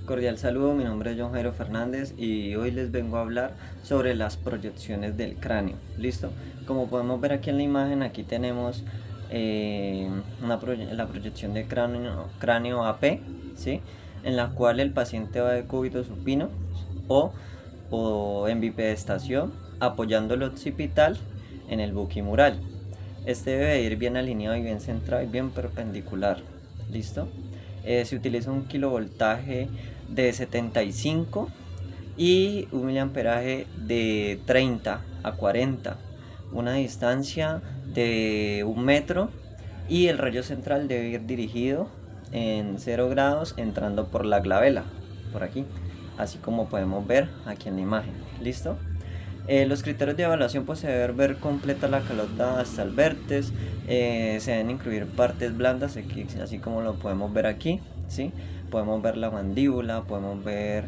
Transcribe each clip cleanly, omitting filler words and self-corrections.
Cordial saludo, mi nombre es John Jairo Fernández y hoy les vengo a hablar sobre las proyecciones del cráneo. ¿Listo? Como podemos ver aquí en la imagen, aquí tenemos la proyección de cráneo AP, ¿sí? En la cual el paciente va de cúbito supino o, o en bipedestación, apoyando el occipital en el buquimural. Este debe ir bien alineado y bien centrado y bien perpendicular. ¿Listo? Se utiliza un kilovoltaje de 75 y un miliamperaje de 30 a 40, una distancia de 1 metro, y el rayo central debe ir dirigido en 0 grados entrando por la glabela, por aquí, así como podemos ver aquí en la imagen. ¿Listo? Los criterios de evaluación, pues se debe ver completa la calota hasta el vértex, se deben incluir partes blandas, así como lo podemos ver aquí, ¿sí? Podemos ver la mandíbula, podemos ver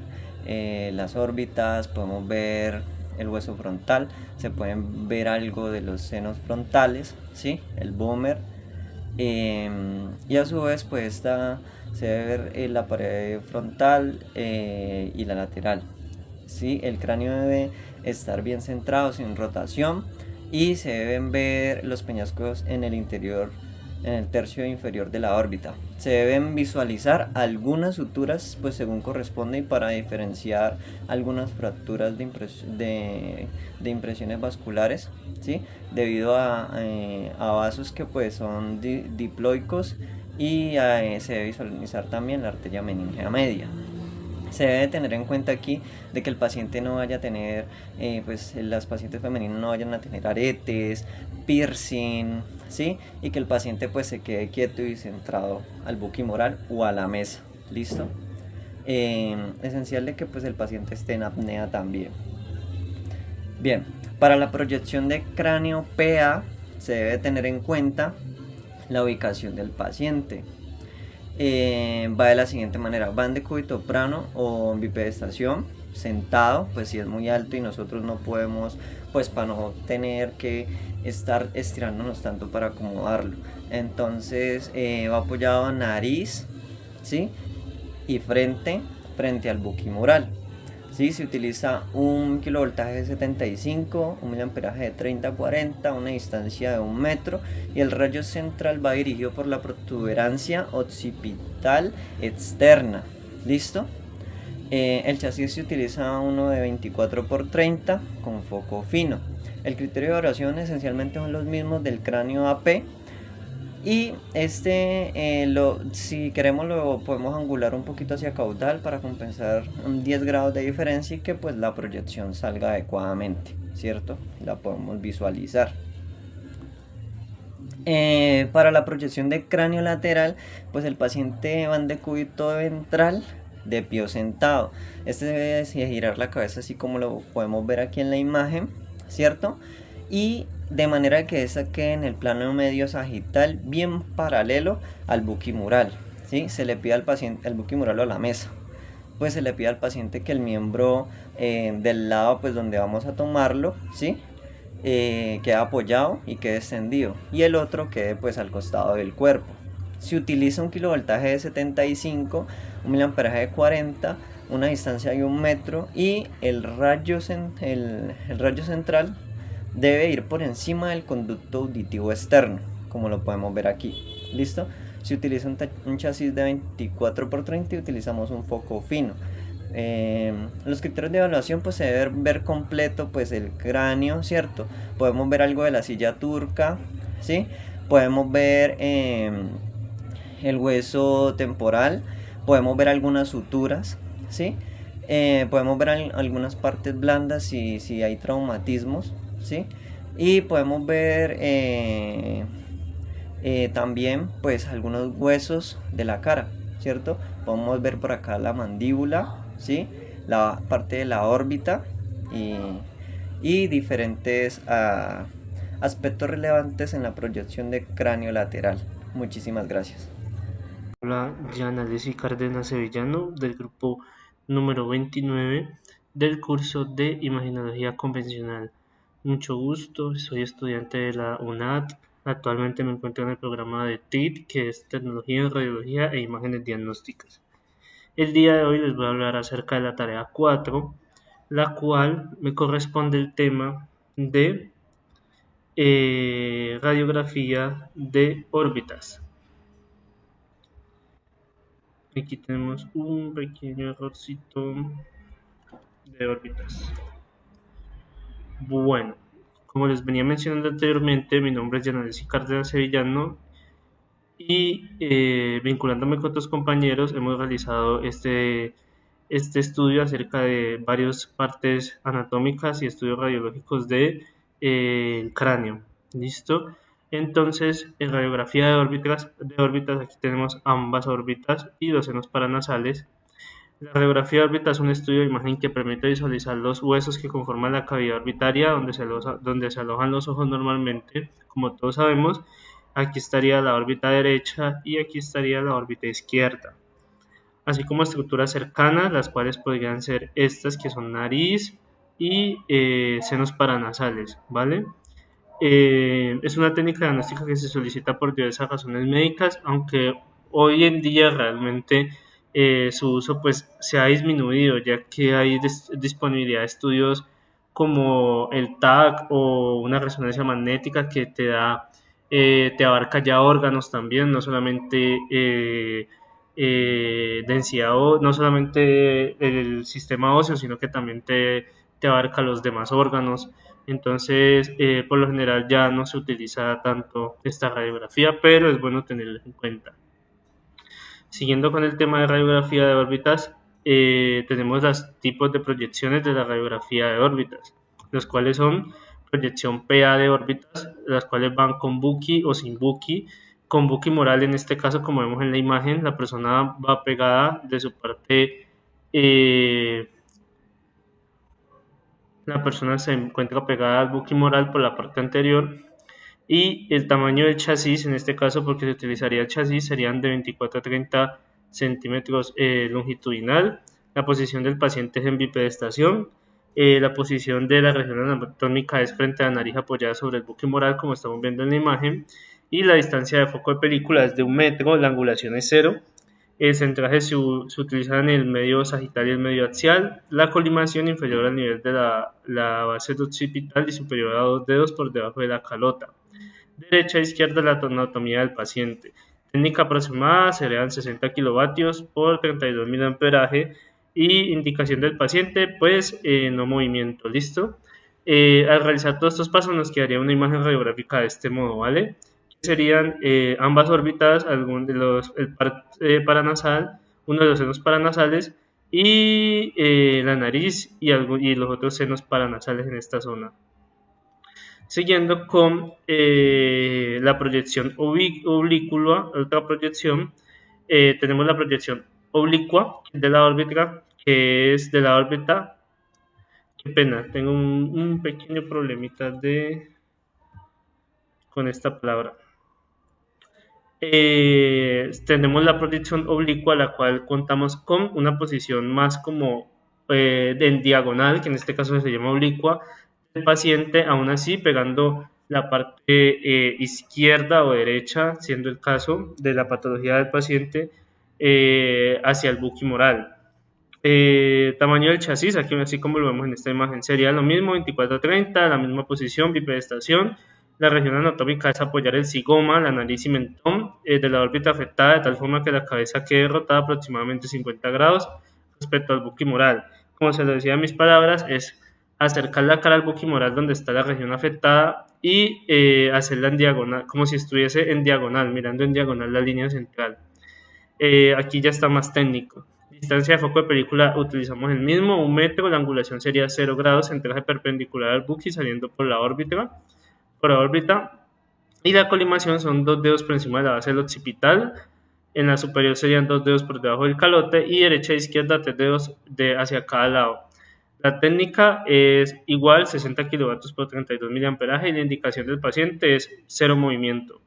las órbitas, podemos ver el hueso frontal, se pueden ver algo de los senos frontales, ¿sí? El bómer, y a su vez pues se debe ver la pared frontal y la lateral. ¿Sí? El cráneo debe estar bien centrado, sin rotación, y se deben ver los peñascos en el interior, en el tercio inferior de la órbita. Se deben visualizar algunas suturas, pues según corresponde, y para diferenciar algunas fracturas de impresiones vasculares, ¿sí? Debido a vasos que pues son diploicos, y se debe visualizar también la arteria meningea media. Se debe tener en cuenta aquí de que el paciente no vaya a tener, pues las pacientes femeninas no vayan a tener aretes, piercing, ¿sí? Y que el paciente pues se quede quieto y centrado al buquimoral o a la mesa. ¿Listo? Esencial de que pues el paciente esté en apnea también. Bien, para la proyección de cráneo PA se debe tener en cuenta la ubicación del paciente. Va de la siguiente manera: van de cúbito plano o en bipedestación, sentado, pues si es muy alto y nosotros no podemos, pues para no tener que estar estirándonos tanto para acomodarlo, entonces va apoyado nariz, ¿sí? Y frente al buquimural. ¿Sí? Se utiliza un kilovoltaje de 75, un miliamperaje de 30 a 40, una distancia de 1 metro, y el rayo central va dirigido por la protuberancia occipital externa. ¿Listo? El chasis se utiliza uno de 24 por 30 con foco fino. El criterio de oración esencialmente son los mismos del cráneo AP, y si queremos, lo podemos angular un poquito hacia caudal para compensar 10 grados de diferencia y que pues la proyección salga adecuadamente, ¿cierto? La podemos visualizar. Para la proyección de cráneo lateral, pues el paciente va en decúbito ventral de pie sentado. Este debe girar la cabeza así como lo podemos ver aquí en la imagen, ¿cierto? Y de manera que esta quede en el plano medio sagital, bien paralelo al buquimural, ¿sí? Se le pide al paciente, al buquimural o a la mesa, pues se le pide al paciente que el miembro del lado pues donde vamos a tomarlo, ¿sí? Quede apoyado y quede extendido, y el otro quede pues al costado del cuerpo. Se utiliza un kilovoltaje de 75, un miliamperaje de 40, una distancia de 1 metro, y el rayo central debe ir por encima del conducto auditivo externo, como lo podemos ver aquí. ¿Listo? Se utiliza un chasis de 24 por 30 y utilizamos un foco fino. Los criterios de evaluación, pues se debe ver completo pues el cráneo, ¿cierto? Podemos ver algo de la silla turca, ¿sí? Podemos ver el hueso temporal, podemos ver algunas suturas, ¿sí? Podemos ver algunas partes blandas si hay traumatismos, ¿sí? Y podemos ver también pues algunos huesos de la cara, ¿cierto? Podemos ver por acá la mandíbula, ¿sí? La parte de la órbita, y diferentes aspectos relevantes en la proyección de cráneo lateral. Muchísimas gracias. Hola, Yana Alessi Cárdenas Sevillano del grupo número 29 del curso de Imaginología Convencional. Mucho gusto, soy estudiante de la UNAD. Actualmente me encuentro en el programa de TID, que es Tecnología en Radiología e Imágenes Diagnósticas. El día de hoy les voy a hablar acerca de la tarea 4, la cual me corresponde el tema de radiografía de órbitas. Aquí tenemos un pequeño errorcito de órbitas. Bueno, como les venía mencionando anteriormente, mi nombre es Yanalesi Cárdenas Sevillano y vinculándome con otros compañeros hemos realizado este estudio acerca de varias partes anatómicas y estudios radiológicos de el cráneo. ¿Listo? Entonces, en radiografía de órbitas, aquí tenemos ambas órbitas y los senos paranasales. La radiografía de órbita es un estudio de imagen que permite visualizar los huesos que conforman la cavidad orbitaria donde se alojan los ojos normalmente. Como todos sabemos, aquí estaría la órbita derecha y aquí estaría la órbita izquierda. Así como estructuras cercanas, las cuales podrían ser estas que son nariz y senos paranasales, ¿vale? Es una técnica diagnóstica que se solicita por diversas razones médicas, aunque hoy en día realmente su uso pues se ha disminuido, ya que hay disponibilidad de estudios como el TAC o una resonancia magnética que te abarca ya órganos también, no solamente densidad, no solamente el sistema óseo, sino que también te abarca los demás órganos. Entonces, por lo general ya no se utiliza tanto esta radiografía, pero es bueno tenerlo en cuenta. Siguiendo con el tema de radiografía de órbitas, tenemos los tipos de proyecciones de la radiografía de órbitas, los cuales son proyección PA de órbitas, las cuales van con Bucky o sin Bucky. Con Bucky moral, en este caso, como vemos en la imagen, la persona va pegada de su parte, la persona se encuentra pegada al Bucky moral por la parte anterior, y el tamaño del chasis, en este caso porque se utilizaría el chasis, serían de 24 a 30 centímetros longitudinal. La posición del paciente es en bipedestación. La posición de la región anatómica es frente a la nariz apoyada sobre el buque moral, como estamos viendo en la imagen. Y la distancia de foco de película es de 1 metro, la angulación es 0. El centraje se utiliza en el medio sagital y el medio axial. La colimación inferior al nivel de la base occipital y superior a 2 dedos por debajo de la calota. Derecha e izquierda la anatomía del paciente. Técnica aproximada serían 60 kilovatios por 32 mil amperaje y indicación del paciente, pues no movimiento, ¿listo? Al realizar todos estos pasos nos quedaría una imagen radiográfica de este modo, ¿vale? Serían ambas órbitas, el par paranasal, uno de los senos paranasales y la nariz y los otros senos paranasales en esta zona. Siguiendo con la proyección oblicua, otra proyección, tenemos la proyección oblicua de la órbita, que es de la órbita. Qué pena, tengo un pequeño problemita con esta palabra. Tenemos la proyección oblicua, la cual contamos con una posición más como en diagonal, que en este caso se llama oblicua, del paciente, aún así pegando la parte izquierda o derecha, siendo el caso de la patología del paciente, hacia el buque moral. Tamaño del chasis, aquí así como lo vemos en esta imagen, sería lo mismo, 24-30, la misma posición, bipedestación. La región anatómica es apoyar el zigoma, la nariz y mentón de la órbita afectada, de tal forma que la cabeza quede rotada aproximadamente 50 grados respecto al buque moral. Como se lo decía en mis palabras, es acercar la cara al buque moral donde está la región afectada y hacerla en diagonal, como si estuviese en diagonal, mirando en diagonal la línea central. Aquí ya está más técnico. Distancia de foco de película utilizamos el mismo, 1 metro, la angulación sería 0 grados, centraje perpendicular al buque saliendo por la órbita, y la colimación son 2 dedos por encima de la base del occipital. En la superior serían 2 dedos por debajo del calote y derecha e izquierda 3 dedos hacia cada lado. La técnica es igual, 60 kilovatios por 32 miliamperaje, y la indicación del paciente es 0 movimiento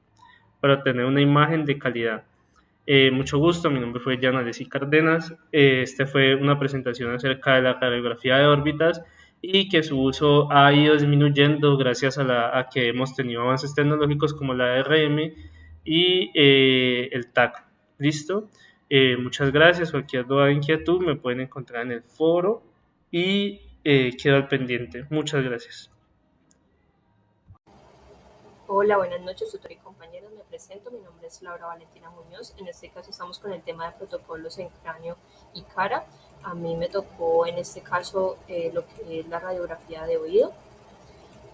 para tener una imagen de calidad. Mucho gusto, mi nombre fue Yanalesi Cárdenas. Esta fue una presentación acerca de la radiografía de órbitas y que su uso ha ido disminuyendo gracias a que hemos tenido avances tecnológicos como la ARM y el TAC. ¿Listo? Muchas gracias, cualquier duda o inquietud me pueden encontrar en el foro y quedo al pendiente. Muchas gracias. Hola, buenas noches, tutor y compañeros. Me presento, mi nombre es Laura Valentina Muñoz. En este caso estamos con el tema de protocolos en cráneo y cara. A mí me tocó en este caso lo que es la radiografía de oído.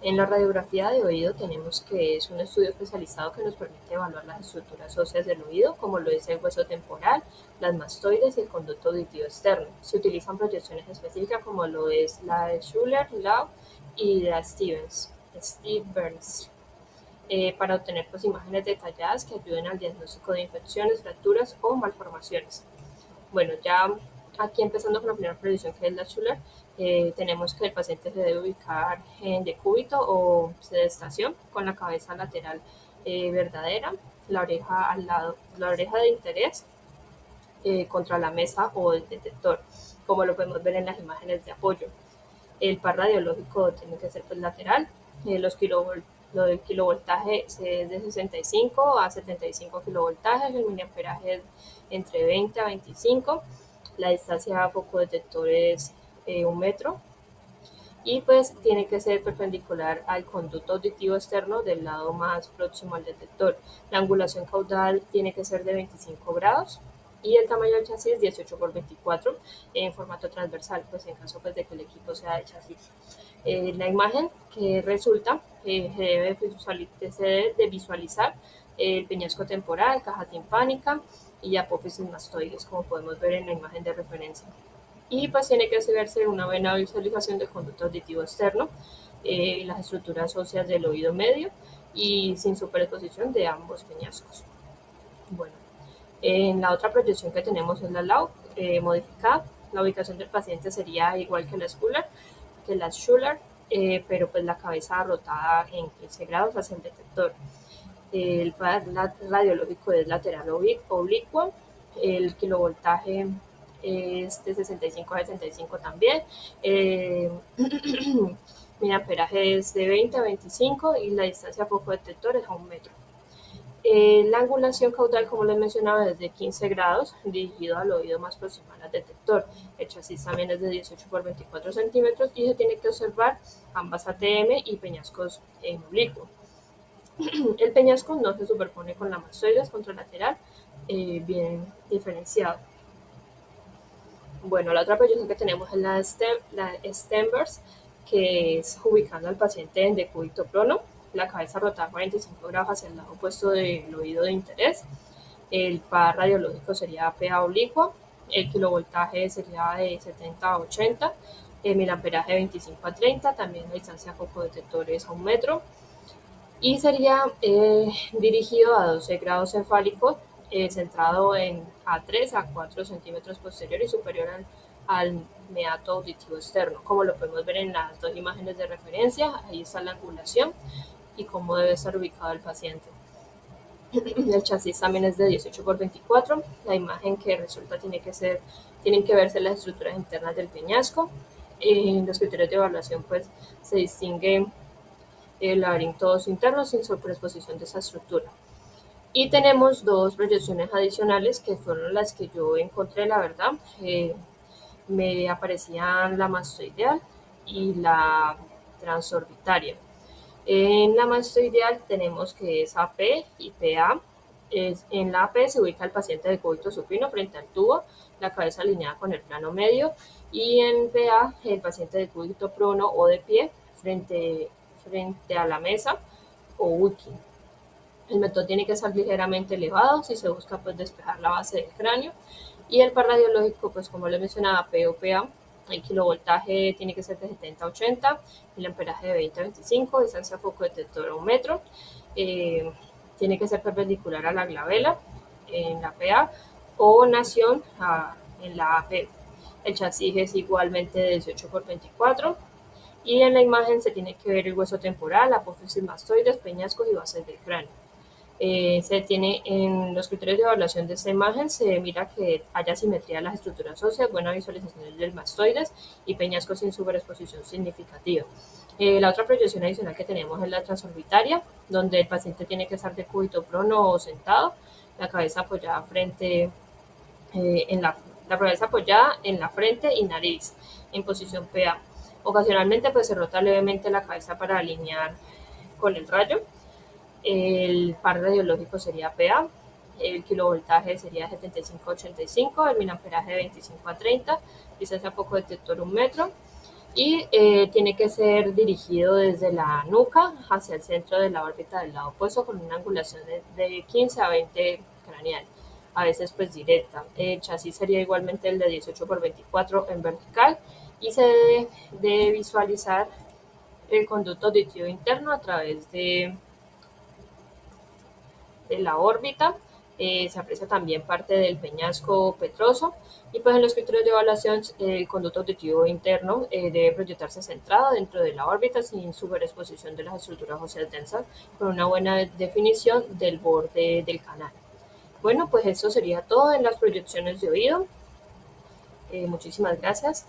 En la radiografía de oído tenemos que es un estudio especializado que nos permite evaluar las estructuras óseas del oído, como lo es el hueso temporal, las mastoides y el conducto auditivo externo. Se utilizan proyecciones específicas como lo es la de Schuller, Lau y la Stevens. Para obtener pues, imágenes detalladas que ayuden al diagnóstico de infecciones, fracturas o malformaciones. Bueno, ya aquí empezando con la primera proyección que es la Schuller, tenemos que el paciente se debe ubicar en decúbito o sedestación con la cabeza lateral verdadera, la oreja al lado, la oreja de interés contra la mesa o el detector, como lo podemos ver en las imágenes de apoyo. El par radiológico tiene que ser pues, lateral, lo del kilovoltaje es de 65 a 75 kilovoltajes, el miliamperaje es entre 20 a 25, la distancia a foco detector es 1 metro y pues tiene que ser perpendicular al conducto auditivo externo del lado más próximo al detector. La angulación caudal tiene que ser de 25 grados y el tamaño del chasis 18 por 24 en formato transversal, pues en caso pues, de que el equipo sea de chasis. La imagen que resulta se debe de visualizar el peñasco temporal, caja timpánica y apófisis mastoides, como podemos ver en la imagen de referencia. Y pues tiene que verse una buena visualización del conducto auditivo externo, las estructuras óseas del oído medio y sin superexposición de ambos peñascos. Bueno, en la otra proyección que tenemos es la LAU modificada. La ubicación del paciente sería igual que la Schuller, pero pues la cabeza rotada en 15 grados hacia el detector. El par radiológico es lateral oblicuo, el kilovoltaje es de 65 a 75 también, mi amperaje es de 20 a 25 y la distancia a foco detector es a 1 metro. La angulación caudal, como les mencionaba, es de 15 grados, dirigido al oído más proximal al detector. El chasis también es de 18 por 24 centímetros y se tiene que observar ambas ATM y peñascos en oblicuo. El peñasco no se superpone con la mastoides contralateral, bien diferenciado. Bueno, la otra proyección que tenemos es la Stenvers, que es ubicando al paciente en decúbito prono, la cabeza rotada 45 grados hacia el lado opuesto del oído de interés. El par radiológico sería PA oblicua, el kilovoltaje sería de 70 a 80, el miliamperaje de 25 a 30, también la distancia foco detector es a 1 metro y sería dirigido a 12 grados cefálicos, centrado en A3 a 4 centímetros posterior y superior al meato auditivo externo. Como lo podemos ver en las dos imágenes de referencia, ahí está la angulación y cómo debe estar ubicado el paciente. El chasis también es de 18 por 24. La imagen que resulta tienen que verse las estructuras internas del peñasco. En los criterios de evaluación pues se distingue laberintos internos sin superexposición de esa estructura. Y tenemos dos proyecciones adicionales que fueron las que yo encontré, la verdad. Me aparecían la mastoideal y la transorbitaria. En la mastoideal tenemos que es AP y PA. En la AP se ubica el paciente de cúbito supino frente al tubo, la cabeza alineada con el plano medio, y en PA el paciente de cúbito prono o de pie frente a la mesa o wiki. El mentón tiene que estar ligeramente elevado si se busca pues despejar la base del cráneo y el par radiológico pues como les mencionaba POPA, el kilovoltaje tiene que ser de 70 a 80, el amperaje de 20 a 25, distancia foco detector a 1 metro, tiene que ser perpendicular a la glabela en la PA o nación en la AP. El chasis es igualmente de 18 por 24 y en la imagen se tiene que ver el hueso temporal, apófisis mastoides, peñascos y bases del cráneo. Se tiene en los criterios de evaluación de esta imagen, se mira que haya simetría de las estructuras óseas, buena visualización del mastoides y peñascos sin superexposición significativa. La otra proyección adicional que tenemos es la transorbitaria, donde el paciente tiene que estar de cúbito prono o sentado, la cabeza apoyada frente la cabeza apoyada en la frente y nariz, en posición PA. Ocasionalmente pues se rota levemente la cabeza para alinear con el rayo. El par radiológico sería PA, el kilovoltaje sería 75 a 85, el miliamperaje de 25 a 30, distancia poco detector 1 metro, y tiene que ser dirigido desde la nuca hacia el centro de la órbita del lado opuesto con una angulación de 15 a 20 craneal, a veces pues directa. El chasis sería igualmente el de 18 por 24 en vertical, y se debe visualizar el conducto auditivo interno a través de la órbita. Se aprecia también parte del peñasco petroso, y pues en los criterios de evaluación el conducto auditivo interno debe proyectarse centrado dentro de la órbita sin superexposición de las estructuras óseas densas, con una buena definición del borde del canal. Bueno, pues eso sería todo en las proyecciones de oído. Muchísimas gracias.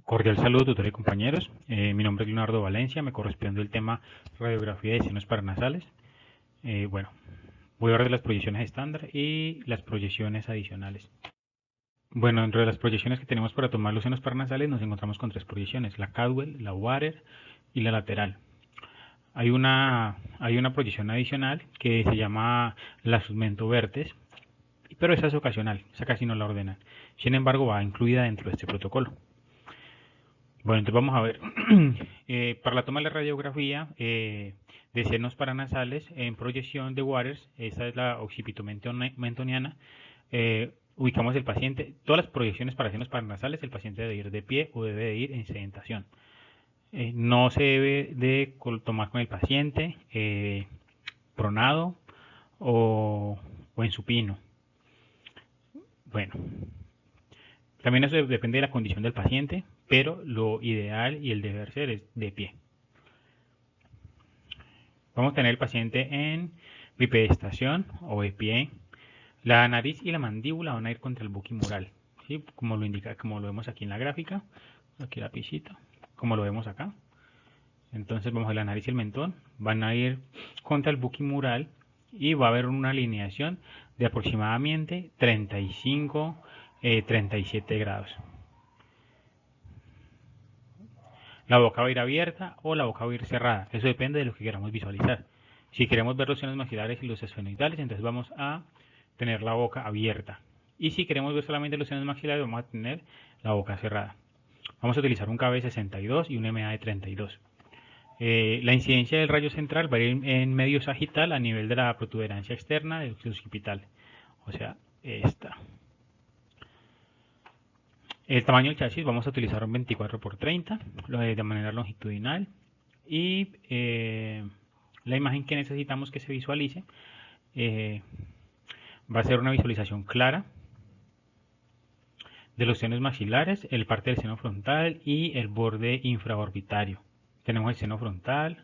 Cordial saludo, tutor y compañeros. Mi nombre es Leonardo Valencia, me corresponde el tema radiografía de senos paranasales. Bueno, voy a hablar de las proyecciones estándar y las proyecciones adicionales. Bueno, dentro de las proyecciones que tenemos para tomar los senos paranasales nos encontramos con 3 proyecciones, la Caldwell, la Water y la lateral. Hay una proyección adicional que se llama la Submento Vertes, pero esa es ocasional, esa casi no la ordenan. Sin embargo, va incluida dentro de este protocolo. Bueno, entonces vamos a ver. Para la toma de la radiografía de senos paranasales en proyección de Waters, esta es la occipitomentoniana, ubicamos el paciente. Todas las proyecciones para senos paranasales, el paciente debe ir de pie o debe de ir en sedentación. No se debe de tomar con el paciente pronado o en supino. Bueno, también eso depende de la condición del paciente, pero lo ideal y el deber ser es de pie. Vamos a tener el paciente en bipedestación o de pie. La nariz y la mandíbula van a ir contra el buquimural, ¿sí? Como lo indica, como lo vemos aquí en la gráfica. Aquí la pisita, como lo vemos acá. Entonces vamos a ver la nariz y el mentón van a ir contra el buquimural y va a haber una alineación de aproximadamente 35-37 grados. La boca va a ir abierta o la boca va a ir cerrada. Eso depende de lo que queramos visualizar. Si queremos ver los senos maxilares y los esfenoidales, entonces vamos a tener la boca abierta. Y si queremos ver solamente los senos maxilares, vamos a tener la boca cerrada. Vamos a utilizar un KB 62 y un MA de 32. La incidencia del rayo central va a ir en medio sagital a nivel de la protuberancia externa del occipital. O sea, esta. El tamaño del chasis vamos a utilizar un 24 por 30 de manera longitudinal, y la imagen que necesitamos que se visualice va a ser una visualización clara de los senos maxilares, el parte del seno frontal y el borde infraorbitario. Tenemos el seno frontal,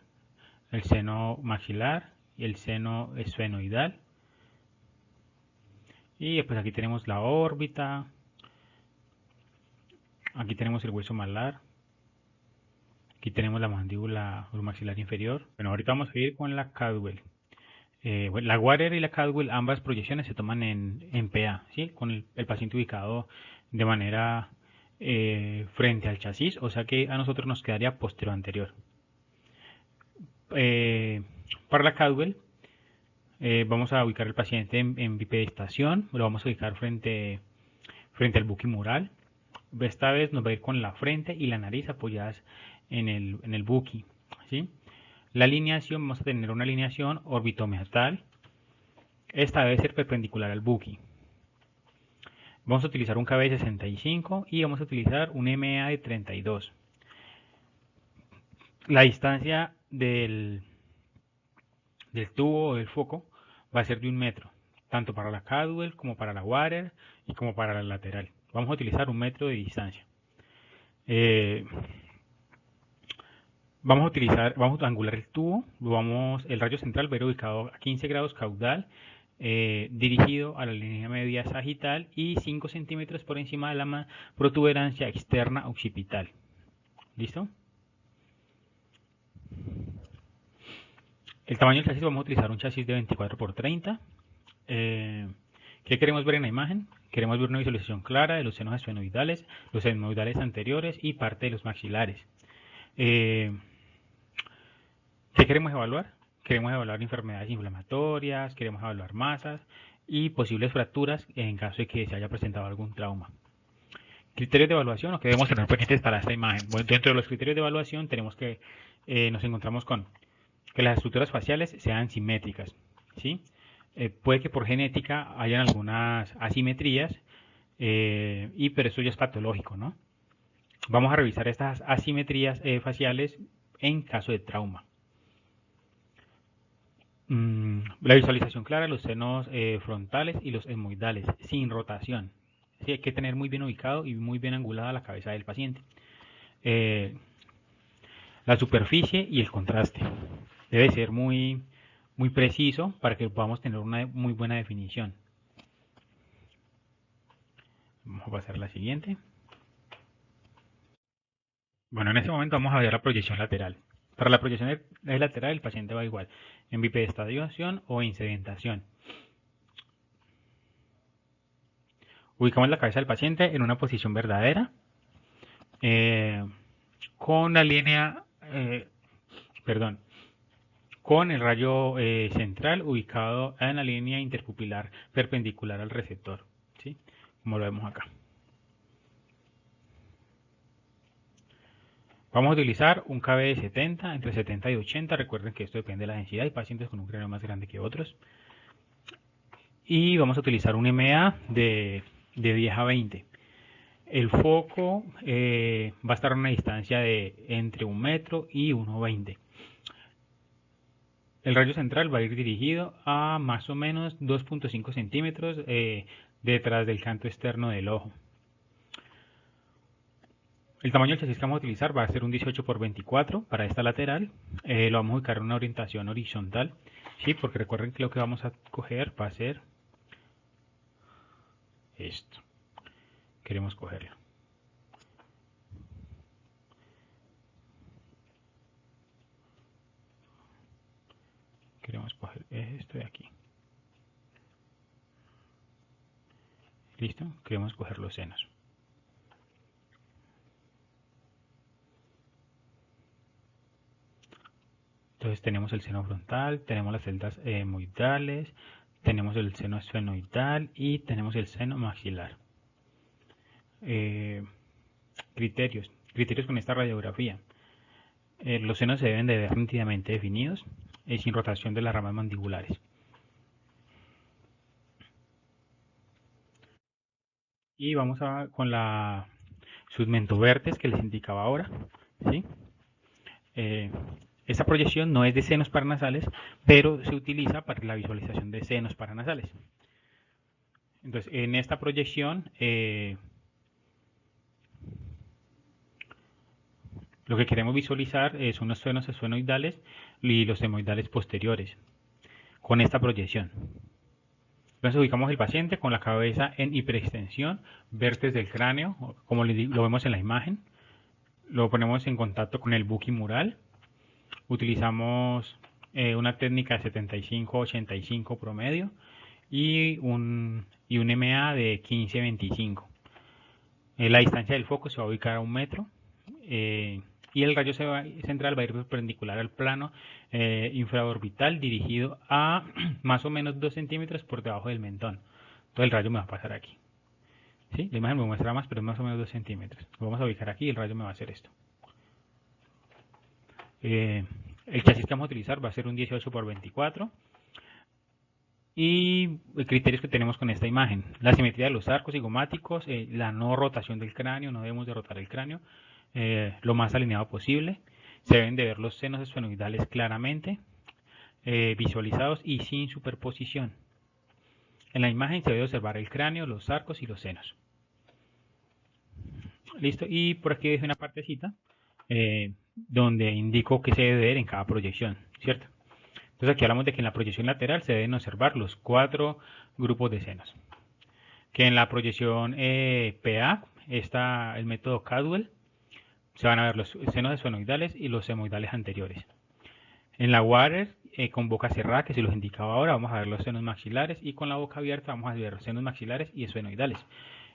el seno maxilar y el seno esfenoidal, y pues aquí tenemos la órbita. Aquí tenemos el hueso malar. Aquí tenemos la mandíbula maxilar inferior. Bueno, ahorita vamos a ir con la Caldwell. Bueno, la Water y la Caldwell, ambas proyecciones se toman en PA, ¿sí? Con el paciente ubicado de manera frente al chasis, o sea que a nosotros nos quedaría posterior anterior. Para la Caldwell vamos a ubicar el paciente en bipedestación, lo vamos a ubicar frente al buquimural. Esta vez nos va a ir con la frente y la nariz apoyadas en el buqui, ¿sí? La alineación, vamos a tener una alineación orbitomeatal. Esta debe ser perpendicular al buqui. Vamos a utilizar un KB 65 y vamos a utilizar un MA de 32. La distancia del tubo o del foco va a ser de 1 metro, tanto para la Caldwell como para la Water y como para la lateral. Vamos a utilizar 1 metro de distancia. Vamos a angular el tubo. El rayo central va a ir ubicado a 15 grados caudal, dirigido a la línea media sagital y 5 centímetros por encima de la protuberancia externa occipital. ¿Listo? El tamaño del chasis, vamos a utilizar un chasis de 24 por 30. ¿Qué queremos ver en la imagen? Queremos ver una visualización clara de los senos esfenoidales, los etmoidales anteriores y parte de los maxilares. ¿Qué queremos evaluar? Queremos evaluar enfermedades inflamatorias, queremos evaluar masas y posibles fracturas en caso de que se haya presentado algún trauma. Criterios de evaluación o que debemos tener pendientes para esta imagen. Bueno, dentro de los criterios de evaluación tenemos que nos encontramos con que las estructuras faciales sean simétricas, ¿sí? Puede que por genética hayan algunas asimetrías, pero eso ya es patológico, ¿no? Vamos a revisar estas asimetrías faciales en caso de trauma. La visualización clara de los senos frontales y los etmoidales, sin rotación. Sí, hay que tener muy bien ubicado y muy bien angulada la cabeza del paciente. La superficie y el contraste. Debe ser muy preciso para que podamos tener una muy buena definición. Vamos a pasar a la siguiente. Bueno, en este momento vamos a ver la proyección lateral. Para la proyección lateral el paciente va igual en bipedestación o en sedentación. Ubicamos la cabeza del paciente en una posición verdadera, con la línea, con el rayo central ubicado en la línea interpupilar perpendicular al receptor, ¿sí? Como lo vemos acá. Vamos a utilizar un KB de 70, entre 70 y 80. Recuerden que esto depende de la densidad. Hay pacientes con un cráneo más grande que otros. Y vamos a utilizar un MA de 10 a 20. El foco va a estar a una distancia de entre 1 metro y 1,20. El rayo central va a ir dirigido a más o menos 2,5 centímetros detrás del canto externo del ojo. El tamaño del chasis que vamos a utilizar va a ser un 18 por 24 para esta lateral. Lo vamos a ubicar en una orientación horizontal, ¿sí? Porque recuerden que lo que vamos a coger va a ser esto. Queremos cogerlo. Queremos coger esto de aquí. ¿Listo? Queremos coger los senos. Entonces tenemos el seno frontal, tenemos las celdas etmoidales, tenemos el seno esfenoidal y tenemos el seno maxilar. Criterios con esta radiografía. Los senos se deben de ver nítidamente definidos, sin rotación de las ramas mandibulares. Y vamos con la submentovertes que les indicaba ahora, ¿sí? Esta proyección no es de senos paranasales, pero se utiliza para la visualización de senos paranasales. Entonces, en esta proyección, lo que queremos visualizar son los senos esfenoidales y los etmoidales posteriores, con esta proyección. Entonces ubicamos el paciente con la cabeza en hiperextensión, vértices del cráneo, como lo vemos en la imagen. Lo ponemos en contacto con el buquimural. Utilizamos una técnica de 75-85 promedio y un MA de 15-25. La distancia del foco se va a ubicar a 1 metro y el rayo central va a ir perpendicular al plano infraorbital dirigido a más o menos 2 centímetros por debajo del mentón. Entonces el rayo me va a pasar aquí. ¿Sí? La imagen me muestra más, pero es más o menos 2 centímetros. Lo vamos a ubicar aquí y el rayo me va a hacer esto. El chasis que vamos a utilizar va a ser un 18 por 24. Y criterios que tenemos con esta imagen: la simetría de los arcos cigomáticos, la no rotación del cráneo, no debemos de rotar el cráneo, lo más alineado posible. Se deben de ver los senos esfenoidales claramente visualizados y sin superposición. En la imagen se debe observar el cráneo, los arcos y los senos. Listo, y por aquí dejé una partecita donde indico qué se debe ver en cada proyección, ¿cierto? Entonces aquí hablamos de que en la proyección lateral se deben observar los 4 grupos de senos. Que en la proyección PA está el método Cadwell. Se van a ver los senos esfenoidales y los etmoidales anteriores. En la water, con boca cerrada, que se los indicaba ahora, vamos a ver los senos maxilares, y con la boca abierta vamos a ver los senos maxilares y esfenoidales.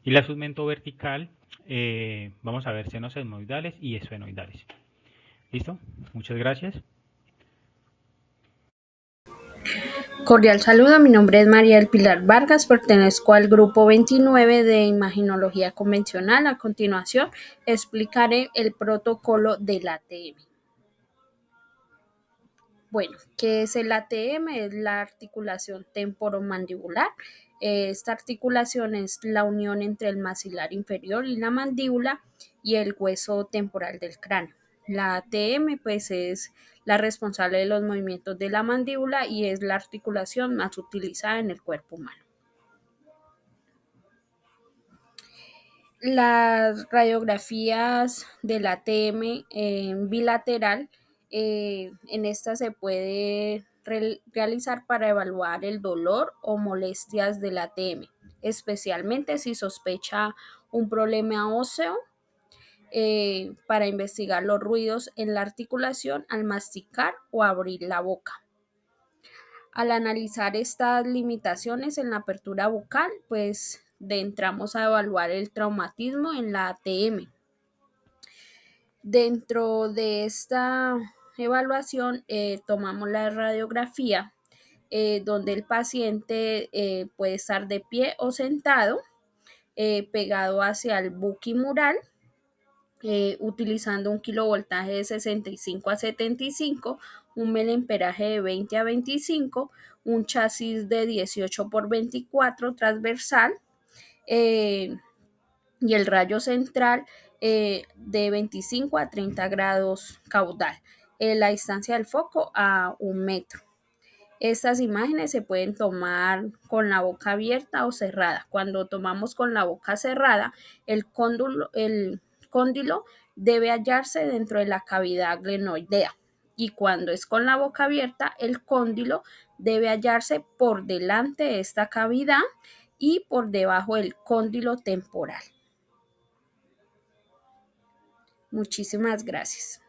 Y la submento vertical, vamos a ver senos etmoidales y esfenoidales. ¿Listo? Muchas gracias. Cordial saludo, mi nombre es María del Pilar Vargas, pertenezco al grupo 29 de Imaginología Convencional. A continuación, explicaré el protocolo del ATM. Bueno, ¿qué es el ATM? Es la articulación temporomandibular. Esta articulación es la unión entre el maxilar inferior y la mandíbula y el hueso temporal del cráneo. La ATM pues es la responsable de los movimientos de la mandíbula y es la articulación más utilizada en el cuerpo humano. Las radiografías del ATM bilateral, en esta se puede realizar para evaluar el dolor o molestias del ATM, especialmente si sospecha un problema óseo, para investigar los ruidos en la articulación al masticar o abrir la boca. Al analizar estas limitaciones en la apertura bucal, pues entramos a evaluar el traumatismo en la ATM. Dentro de esta evaluación tomamos la radiografía, donde el paciente puede estar de pie o sentado, pegado hacia el buquimural, utilizando un kilovoltaje de 65 a 75, un miliamperaje de 20 a 25, un chasis de 18 por 24 transversal, y el rayo central de 25 a 30 grados caudal. La distancia del foco a 1 metro. Estas imágenes se pueden tomar con la boca abierta o cerrada. Cuando tomamos con la boca cerrada, el cóndilo debe hallarse dentro de la cavidad glenoidea. Y cuando es con la boca abierta, el cóndilo debe hallarse por delante de esta cavidad y por debajo del cóndilo temporal. Muchísimas gracias.